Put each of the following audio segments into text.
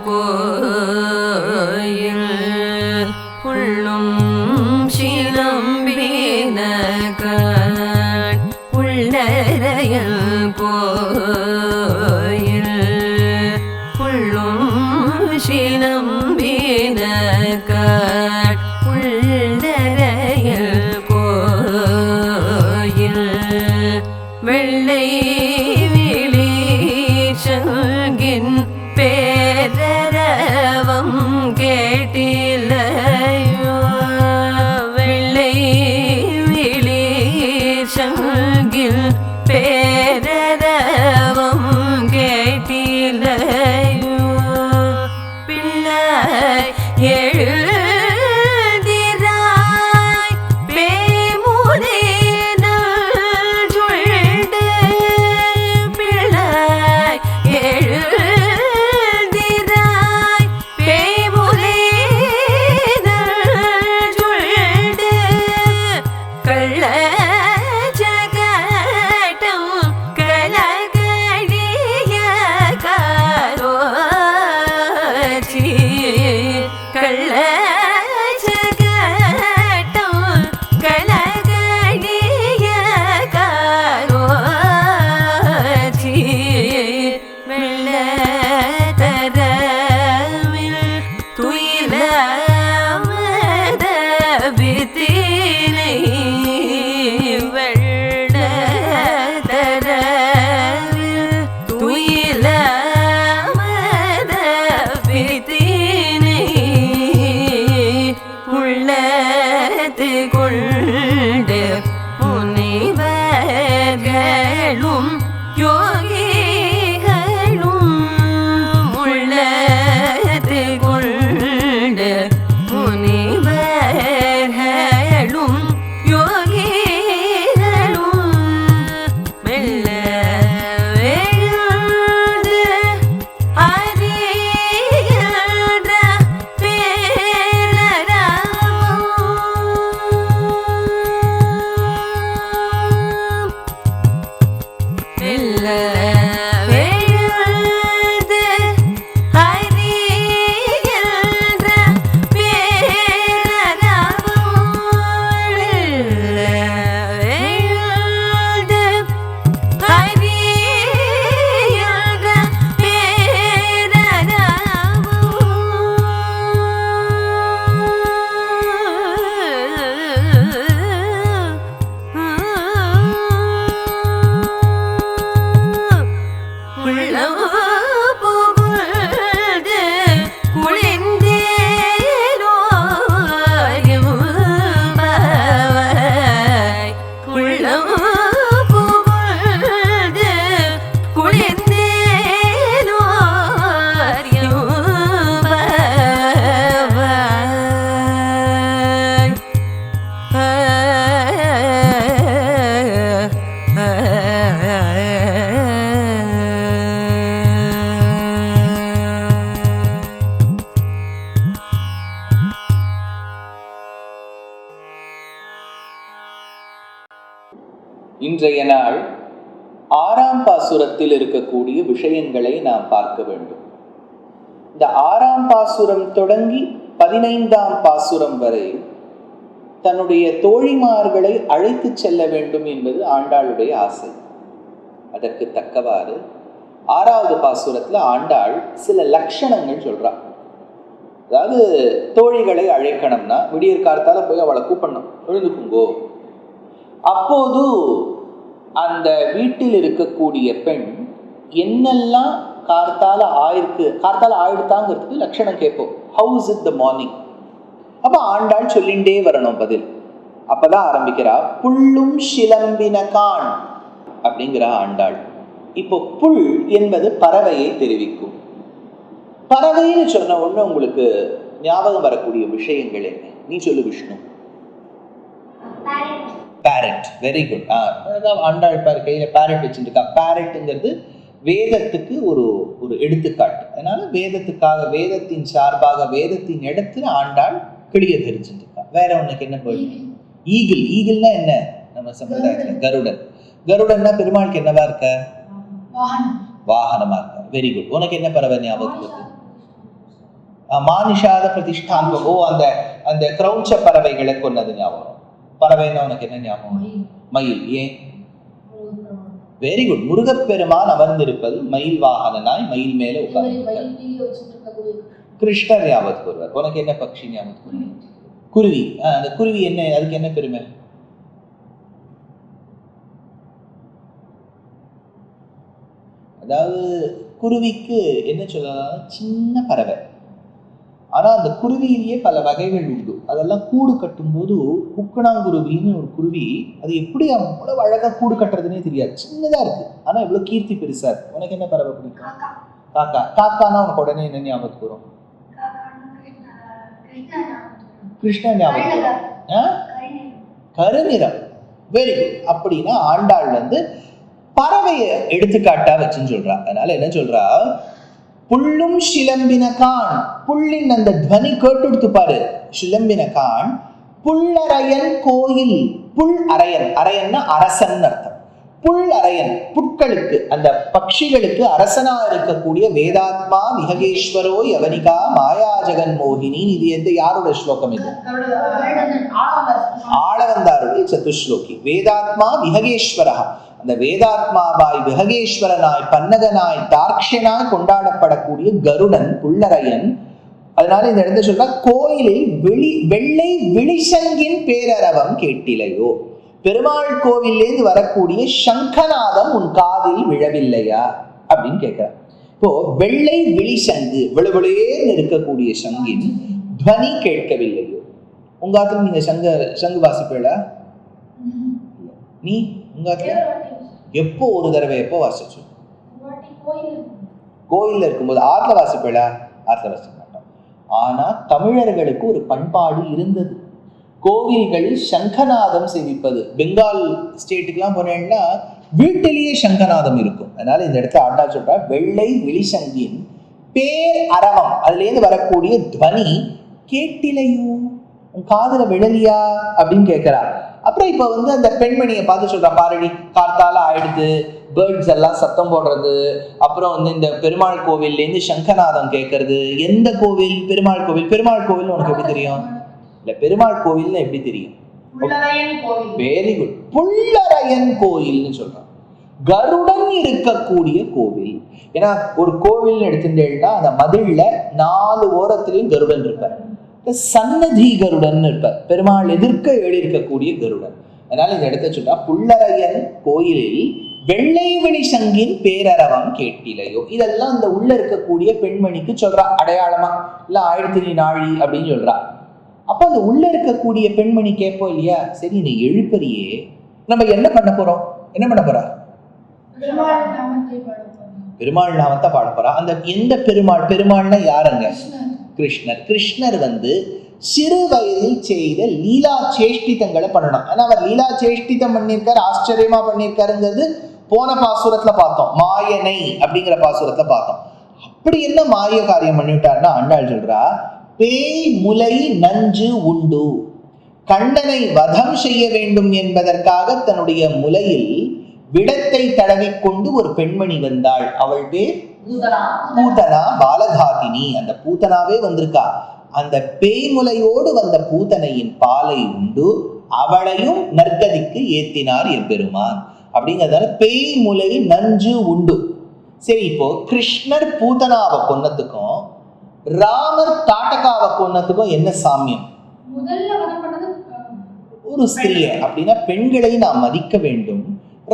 கோயில் புள்ளும் சிலம்பின காண் புள்ளரையல் கோயில் புள்ளும் சிலம்பின காண் புள்ளரையல் கோயில் வெள்ளை விழிசங்கின் பேரரவம் கேட்டிலையோ வெள்ளை விழிசங்கின் பேரரவம் கேட்டிலையோ பிள்ளை இன்றைய நாள் 6ஆம் பாசுரத்தில் இருக்கக்கூடிய விஷயங்களை நாம் பார்க்க வேண்டும். இந்த 6ஆம் பாசுரம் தொடங்கி 15ஆம் பாசுரம் வரை தன்னுடைய தோழிமார்களை அழைத்து செல்ல வேண்டும் என்பது ஆண்டாளுடைய ஆசை. அதற்கு தக்கவாறு 6வது பாசுரத்தில் ஆண்டாள் சில லட்சணங்கள் சொல்றாள். அதாவது தோழிகளை அழைக்கணும்னா விடியற் காலத்தால போய் அவளை கூப்பிடணும், எழுந்துக்குங்கோ. அப்போது அந்த வீட்டில் இருக்கக்கூடிய பெண் என்னெல்லாம் கார்த்தால ஆயிடுத்தாங்கிறதுக்கு லட்சணம் கேட்போம். How's it the morning. அப்போ ஆண்டாள் சொல்லிண்டே வரணும் பதில். அப்பதான் ஆரம்பிக்கிறா, புள்ளும் சிலம்பின காண் அப்படிங்கிற ஆண்டாள். இப்போ புல் என்பது பறவையை தெரிவிக்கும். பறவைன்னு சொன்ன உடனே உங்களுக்கு ஞாபகம் வரக்கூடிய விஷயங்கள் என்ன? நீ சொல்லு Vishnu. Parrot. Very good. Andal கையில பேரட் வச்சுருக்கா. பேரட்டுங்கிறது வேதத்துக்கு ஒரு ஒரு எடுத்துக்காட்டு. அதனால வேதத்தின் சார்பாக வேதத்தின் இடத்துல ஆண்டாள் கிளிய தெரிஞ்சுருக்கா. வேற உனக்கு என்ன போயிடுது? ஈகிள். ஈகிள்னா என்ன? நம்ம சம்பிரதாயத்துல கருடன். கருடன்னா பெருமாளுக்கு என்னவா இருக்க? வாகனமா இருக்க. Very good. உனக்கு என்ன பறவை ஞாபகம் வருது? மானிஷாத பிரதிஷ்டாந்தம். ஓ, அந்த அந்த கிரௌஞ்ச பறவைகளை கொன்னது ஞாபகம். பறவைன்னா உனக்கு என்ன ஞாபகம்? மயில். ஏன்? Very good. முருகப்பெருமான் அமர்ந்திருப்பது மயில் வாகனனாய், மயில் மேல உட்கார்ந்து கிருஷ்ணர் ஞாபகத்துக்கு வருவார். உனக்கு என்ன பட்சி ஞாபகத்துக்கு வருவார்? குருவி. அந்த குருவி என்ன, அதுக்கு என்ன பெருமை? அதாவது குருவிக்கு என்ன சொல்லலாம், சின்ன பறவை. ஆனா அந்த குருவியிலேயே பல வகைகள் உண்டு. அதெல்லாம் கூடு கட்டும் போது குக்கணாங்குருவின்னு ஒரு குருவி, அது எப்படி அவ்வளவு அழகா கூடு கட்டுறதுன்னே தெரியாது, சின்னதா இருக்கு, ஆனா எவ்வளவு கீர்த்தி பெருசா இருக்கு. உனக்கு என்ன பறவை பிடிக்கும்? காக்கா. காக்கானா உனக்கு உடனே என்ன ஞாபகத்துக்கு வரும்? கிருஷ்ணன் ஞாபகத்துக்கு வரும். கருநிறம். Very good. அப்படின்னா ஆண்டாள் பறவையை எடுத்துக்காட்டா வச்சுன்னு சொல்றா. அதனால என்ன சொல்றா, புள்ளும் சிலம்பினகான். புள்ளின் அந்த துவனி கேட்டு பாரு. சிலம்பினகான் புல்லரையன் கோயில். புல் அரையன், அரையன்னா அரசன் அர்த்தம். புல் அரையன், புட்களுக்கு, அந்த பட்சிகளுக்கு அரசனா இருக்கக்கூடிய வேதாத்மா விஹகேஸ்வரோ யவனிகா மாயா ஜெகன் மோகினி. இது எந்த யாரோட ஸ்லோகம்? இது ஆளவந்தாருடைய சதுஸ்லோகி. வேதாத்மா விஹகேஸ்வரா, அந்த வேதாத்மாவாய் விஹகேஸ்வரனாய் பன்னகனாய் தார்க்ஷனாய் கொண்டாடப்படக்கூடிய கருடன் புல்லரையன். அதனால இந்த இடத்துல சொல்றா, கோயிலில் வெள்ளை விழிசங்கின் பேரரவம் கேட்டிலையோ. பெருமாள் கோவிலேருந்து வரக்கூடிய சங்கநாதம் உன் காதில் விழவில்லையா அப்படின்னு கேட்கிறார். இப்போ வெள்ளை விழிசங்கு, விழுவிழேன்னு இருக்கக்கூடிய சங்கின் துவனி கேட்கவில்லையோ. உங்க ஆத்துல நீங்க சங்கு வாசிப்பீளா? நீ உங்க ஆத்துல எப்போ ஒரு தடவை எப்போ வாசிச்சு? கோயில்ல இருக்கும்போது. ஆத்துல வாசிப்பீளா? ஆத்துல வாசிக்க மாட்டோம். ஆனா தமிழர்களுக்கு ஒரு பண்பாடு இருந்தது, கோவில்களில் சங்கநாதம் சேவிப்பது. பெங்கால் ஸ்டேட்டுக்கெல்லாம் போனேன்னா வீட்டிலேயே சங்கநாதம் இருக்கும். அதனால இந்த இடத்துல ஆண்டா சொல்றா, வெள்ளை விழிசங்கின் பேர் அரவம், அதுல இருந்து வரக்கூடிய துவனி கேட்டிலையோ, உன் காதுல விழலியா அப்படின்னு கேட்கிறா. அப்புறம் இப்ப அந்த பெண்மணியை பார்த்து சொல்றா, பாரடி கார்த்தால ஆயிடுது, பேர்ட்ஸ் எல்லாம் சத்தம் போடுறது, அப்புறம் இந்த பெருமாள் கோவில்ல இருந்து சங்கநாதம் கேட்கறது. எந்த கோவில்? பெருமாள் கோவில். பெருமாள் கோவில் உனக்கு எப்படி தெரியும்? இல்ல, பெருமாள் கோவில் எப்படி தெரியும்? Very good. புல்லரையன் கோயில்னு சொல்றான். கருடன் இருக்கக்கூடிய கோவில். ஏன்னா ஒரு கோவில் எடுத்துட்டேன்னா அந்த மதில்ல 4 ஓரத்திலையும் கருடன் இருப்பார். சன்னதி கருடன் இருப்பார், பெருமாள் எதிர்க்க எழுதியிருக்கக்கூடிய கருடன். அதனால இந்த இடத்த சொல்றா, புல்லரையன் கோயிலில் வெள்ளை விழி சங்கின் பேரரவம் கேட்டிலையோ. இதெல்லாம் அந்த உள்ள இருக்கக்கூடிய பெண்மணிக்கு சொல்றா அடையாளமா, இல்ல ஆயிரத்தி நாழி அப்படின்னு சொல்றா. அப்ப அந்த உள்ள இருக்கக்கூடிய பெண்மணி கேட்போம் இல்லையா, சரி நீ எழுப்பறியே, நம்ம என்ன பண்ண போறோம்? என்ன பண்ண போறா? பெருமாள் நாமத்தை பாட போறா. அந்த எந்த பெருமாள்? பெருமாள்னா யாருங்க? கிருஷ்ணர். கிருஷ்ணர் சிறு வயதில் செய்த லீலா சேஷ்டிதங்களை பண்ணணும். ஆனா அவர் லீலா சேஷ்டிதம் பண்ணியிருக்காரு, ஆச்சரியமா பண்ணியிருக்காருங்கிறது போன பாசுரத்துல பார்த்தோம், மாயனை அப்படிங்கிற பாசுரத்துல பார்த்தோம். அப்படி என்ன மாய காரியம் பண்ணிவிட்டார்னா ஆண்டாள் சொல்றா, பேய் முலை நஞ்சு உண்டு, கண்ணனை வதம் செய்ய வேண்டும் என்பதற்காக தன்னுடைய முலையில் விடத்தை தடவிக்கொண்டு ஒரு பெண்மணி வந்தாள். அவள் பேர் பூதனா பாலகாதினி. அந்த பூதனாவே வந்திருக்கா. அந்த பேய்முலையோடு வந்த பூதனையின் பாலை உண்டு அவளையும் நற்கதிக்கு ஏத்தினார் எம்பெருமான். அப்படிங்கிறதால பேய்முலை நஞ்சு உண்டு. சரி, இப்போ கிருஷ்ணர் பூதனாவை கொன்னதுக்கும் ராமர் தாட்டகாவை கொன்னதுக்கும் என்ன சாமியம்? ஒரு ஸ்திரீய. அப்படின்னா பெண்களை நாம் மதிக்க வேண்டும்.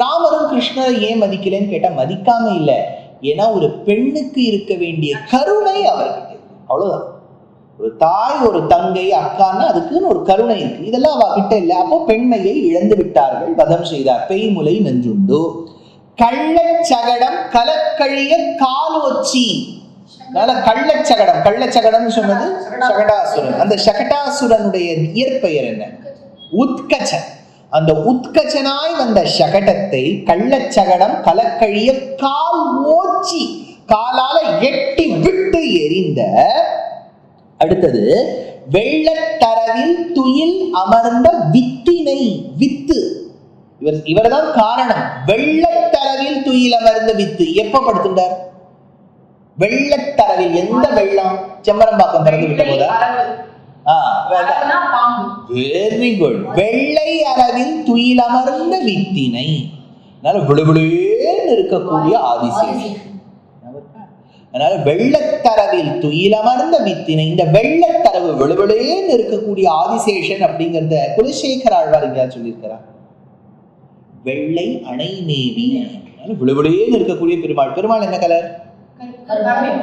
ராமரும் கிருஷ்ணரை ஏன் மதிக்கலன்னு கேட்டா மதிக்காம இல்லை, ஏன்னா ஒரு பெண்ணுக்கு இருக்க வேண்டிய கருணை அவர்கிட்ட, அவ்வளவுதான். ஒரு தாய், ஒரு தங்கை, அக்கான்னா அதுக்குன்னு ஒரு கருணை இருக்கு, இதெல்லாம் அவகிட்ட இல்லை. அப்போ பெண்மையை இழந்து விட்டார்கள், வதம் செய்தார். பெய்முலை நஞ்சுண்டு, கள்ளச்சகடம் கலக்கழிய காலோச்சி. கள்ளச்சகடம், கள்ளச்சகடம் சொன்னது சகடாசுரன். அந்த சகடாசுரனுடைய இயற்பெயர் என்ன? உத்கச்சன். அந்த உத்கச்சனாய் வந்த சகடத்தை கள்ளச்சகடம் கலக்கழிய கால் ஓச்சி, காலால எட்டி விட்டு எரிந்த. அடுத்தது வெள்ளத்தரவில் துயில் அமர்ந்த வித்தினை. வித்து இவர்தான் காரணம். வெள்ளத்தரவில் துயில் அமர்ந்த வித்து எப்ப படுத்துட்டார்? வெள்ளத்தரவில் எந்த வெள்ளம்? செம்பரம்பாக்கம் திறந்து விட்ட போதா? Very good. வெள்ளை அரவில் துயிலமர்ந்த வித்தினை. விழுவிழுன்னு இருக்கக்கூடிய ஆதிசேஷன். அதனால வெள்ளத்தரவில் துயிலமர்ந்த வித்தினை. இந்த வெள்ளத்தரவு விழுவிழுன்னு இருக்கக்கூடிய ஆதிசேஷன் அப்படிங்கறத குலசேகர ஆழ்வார் எங்கேயாவது சொல்லியிருக்கிறார்? வெள்ளை அணை மேவி. விழுவிழுன்னு இருக்கக்கூடிய பெருமாள். பெருமாள் என்ன கலர்?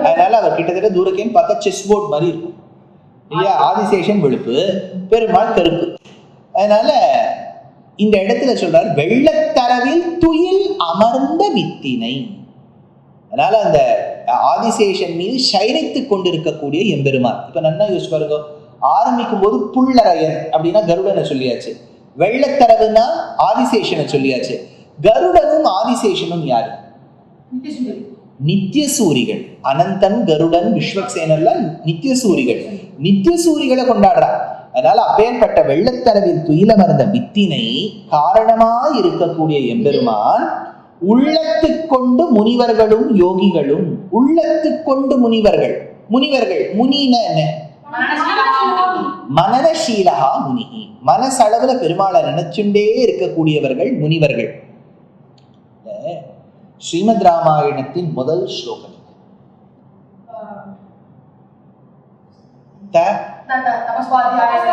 அதனால அவர் கிட்டத்தட்ட தூரக்கேன்னு பார்த்தா செஸ் போர்ட் மாதிரி இருக்கும் இல்லையா? ஆதிசேஷன் வெளுப்பு, பெருமாள் கருப்பு. அதனால இந்த இடத்துல சொல்றார் வெள்ளத்தரவில் துயில் அமர்ந்த வித்தினை. அதனால அந்த ஆதிசேஷன் மீது சயனித்துக் கொண்டிருக்கக்கூடிய எம்பெருமான். இப்ப நல்லா யோசிச்சு பாருங்க. ஆரம்பிக்கும் போது புள்ளரையன் அப்படின்னா கருடனை சொல்லியாச்சு. வெள்ளத்தரவுனா ஆதிசேஷனை சொல்லியாச்சு. கருடனும் ஆதிசேஷனும் யாரு? நித்தியசூரிகள். அனந்தன், கருடன், விஸ்வக்சேனர்லாம் நித்தியசூரிகள். நித்தியசூரிகளை கொண்டாடுறா. அதனால அப்பேற்பட்ட வெள்ளத்தரவில் துயிலமர்ந்த வித்தினை காரணமாய் இருக்கக்கூடிய எம்பெருமான் உள்ளத்துக்கொண்டு முனிவர்களும் யோகிகளும். உள்ளத்துக்கொண்டு முனிவர்கள். முனிவர்கள் முனினா என்ன? மனநசீலகா முனிகி. மனசளவுல பெருமாளை நினைச்சுட்டே இருக்கக்கூடியவர்கள் முனிவர்கள். ஸ்ரீமத் ராமாயணத்தின் முதல் ஸ்லோகம்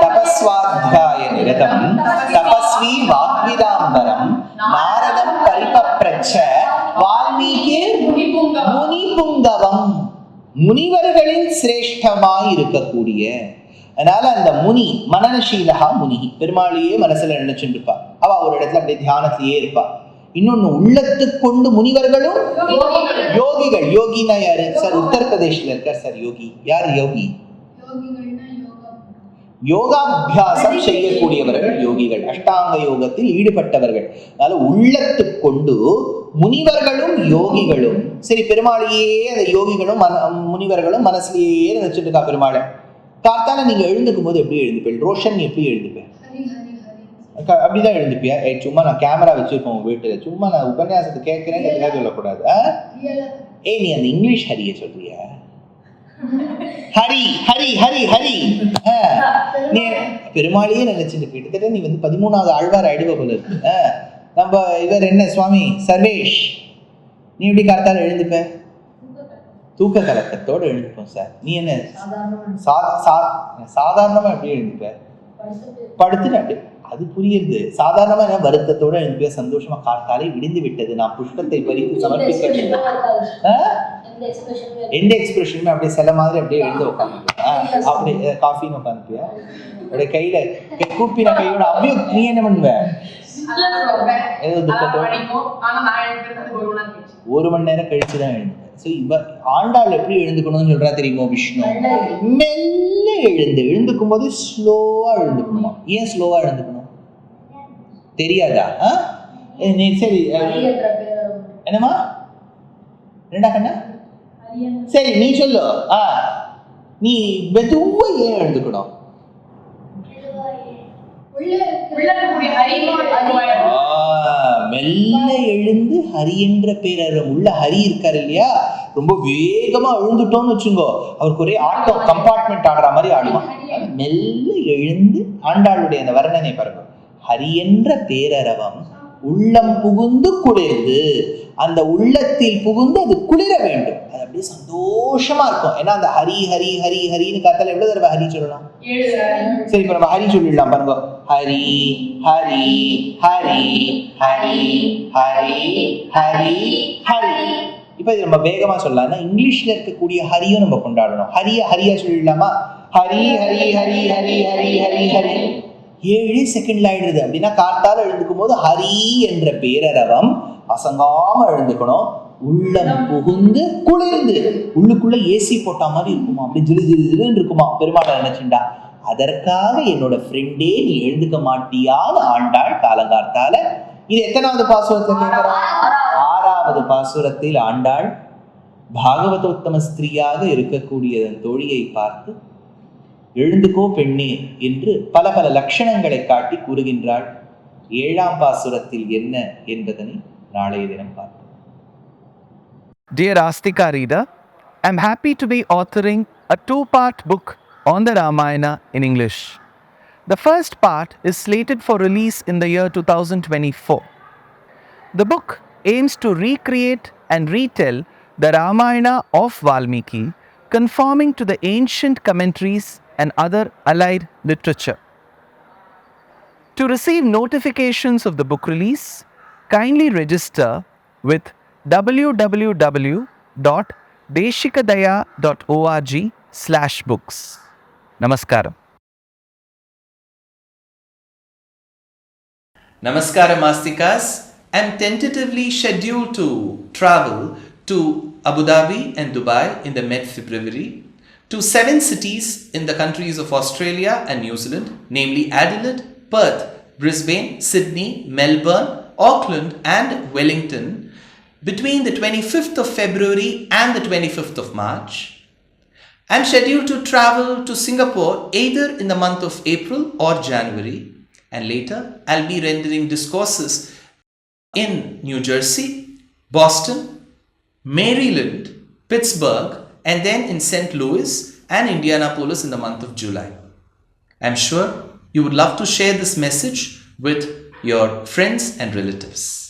தபஸ்வாத்யாய நிரதம் தபஸ்வி வாக்விதாம்பரம் நாரதம் பரிபப்ரச்ச வால்மீகி முனிபுங்கவம். முனிவர்களில் சிரேஷ்டமாய் இருக்கக்கூடிய. அதனால அந்த முனி மனநசீலகா முனி. பெருமாளையே மனசுல நினைச்சுட்டு இருப்பா. அவ ஒரு இடத்துல அப்படியே தியானத்திலேயே இருப்பா. இன்னொன்னு உள்ளத்துக்கொண்டு முனிவர்களும் யோகிகள். யோகினா யாரு சார்? உத்தரப்பிரதேஷ்ல இருக்கார் சார் யோகி. யார் யோகி? யோகாபியாசம் செய்யக்கூடியவர்கள் யோகிகள். அஷ்டாங்க யோகத்தில் ஈடுபட்டவர்கள். அதனால உள்ளத்துக்கொண்டு முனிவர்களும் யோகிகளும். சரி, பெருமாளையே அந்த யோகிகளும் முனிவர்களும் மனசுலயே நினைச்சிட்டு இருக்கா பெருமாளை. காத்தால நீங்க எழுந்துக்கும் போது எப்படி எழுந்துப்பேன்? ரோஷன் எப்படி எழுந்துப்பேன்? அப்படிதான் எழுந்துப்பியா? சும்மா நான் கேமரா வச்சிருப்போம் உங்க வீட்டுல. சும்மா நான் உபன்யாசத்தை கேட்கிறேன்னு எதுக்காக சொல்லக்கூடாது. நீ அந்த இங்கிலீஷ் ஹரிய சொல்றியா? ஹரி ஹரி ஹரி ஹரி. நீ பெருமாளையே நினைச்சிட்டு கிட்டத்தட்ட நீ 13வது ஆழ்வார் ஆயிடுவ போல இருக்கு. நம்ம இவர் என்ன சுவாமி சர்வேஷ், நீ எப்படி காத்தால எழுந்துப்ப? தூக்க கலக்கத்தோட எழுந்துப்போம் சார். நீ என்ன சாதாரணமா எப்படி எழுந்துப்ப? படுத்துட்டு அப்படி. அது புரியுது. சாதாரணமா என்ன வருத்தத்தோட எழுந்துப்பியா? சந்தோஷமா காத்தாலே விடிந்து விட்டது, நான் புஷ்பத்தை பறித்து சமர்ப்பிக்க. எந்த எக்ஸ்பிரஷனுமே அப்படியே சில மாதிரி அப்படியே எழுந்து உட்காந்து அப்படி காஃபின்னு உட்காந்துப்பியா? அப்படியே கையில கூப்பின கையோட அப்படியே நீ என்ன பண்ணுவ? ஏதோ துக்கத்தோட 1 மணி நேரம் கழிச்சுதான் எழுந்து. ஸோ இவ ஆண்டாள் எப்படி எழுந்துக்கணும்னு சொல்றா தெரியுமோ? விஷ்ணு மெல்ல எழுந்துக்கும் போது ஸ்லோவா எழுந்துக்கணுமா? ஏன் ஸ்லோவா எழுந்துக்கணும் தெரியாதா? சரி, என்னமா ரெண்டா கண்ணா? சரி நீ சொல்லு. நீ மெதுவா ஏன் எழுந்துக்கணும்? மெல்ல எழுந்து ஹரி என்ற பேரறம் உள்ள ஹரி இருக்காரு இல்லையா? ரொம்ப வேகமா எழுந்துட்டோம்னு வச்சுங்கோ, அவருக்கு ஒரே ஆட்டம், கம்பார்ட்மெண்ட் ஆடுற மாதிரி ஆடுவான். மெல்ல எழுந்து ஆண்டாளுடைய அந்த வர்ணனை பாருங்க. ஹரி என்ற பேரறவம் உள்ளம் புகுந்து குளிர்ந்து, அந்த உள்ளத்தில் புகுந்து அது குளிர வேண்டும். அது அப்படியே சந்தோஷமா இருக்கும். ஏன்னா அந்த ஹரி ஹரி ஹரி ஹரின்னு காத்தால எவ்வளவு தடவை ஹரி சொல்லலாம்? சரி, இப்ப நம்ம ஹரி சொல்லிடலாம் பாருங்க. ஹரி ஹரி ஹரி ஹரி ஹரி ஹரி ஹரி. இப்ப இது நம்ம வேகமா சொல்லலாம். இங்கிலீஷ்ல இருக்கக்கூடிய ஹரியும் நம்ம கொண்டாடணும். ஹரியா சொல்லிடலாமா? ஹரி ஹரி ஹரி ஹரி ஹரி ஹரி ஹரி. 7 செகண்ட்ல ஆயிடுது. அப்படின்னா காத்தால எழுந்துக்கும் போது ஹரி என்ற பேரறவம் அசங்காம எழுந்துக்கணும். உள்ளம் புகுந்து குளிர்ந்து, உள்ளுக்குள்ள ஏசி போட்ட மாதிரி இருக்குமா? அப்படி ஜிலு ஜிலு ஜிலுன்னு இருக்குமா பெருமாளை நினைச்சுண்டா. அதற்காக என்னோட ஃப்ரெண்டே நீ எழுந்துக்க மாட்டியான்னு ஆண்டாள் காலங்கார்த்தால. இது எத்தனாவது பாசுரத்துல கேட்கிறோம்? 6வது பாசுரத்தில் ஆண்டாள் பாகவதோத்தம ஸ்திரீயாக இருக்கக்கூடிய தோழியை பார்த்து எழுந்துக்கோ பெண்ணே என்று பல பல லட்சணங்களை காட்டி கூறுகின்றாள். 7ஆம் பாசுரத்தில் என்ன என்பதனை நாளைய தினம் பார்ப்போம். Dear Astika reader, I'm happy to be authoring a two-part book on the Ramayana in English. The first part is slated for release in the year 2024. The book aims to recreate and retell the Ramayana of Valmiki, conforming to the ancient commentaries and other allied literature. To receive notifications of the book release, kindly register with www.deshikadaya.org/books. Namaskaram. Namaskaram, Astikas. I'm tentatively scheduled to travel to Abu Dhabi and Dubai in the mid-February, to 7 cities in the countries of Australia and New Zealand, namely Adelaide, Perth, Brisbane, Sydney, Melbourne, Auckland and Wellington between the 25th of February and the 25th of March. I'm scheduled to travel to Singapore either in the month of April or January, and later I'll be rendering discourses in New Jersey, Boston, Maryland, Pittsburgh, and then in St. Louis and Indianapolis in the month of July. I'm sure you would love to share this message with your friends and relatives.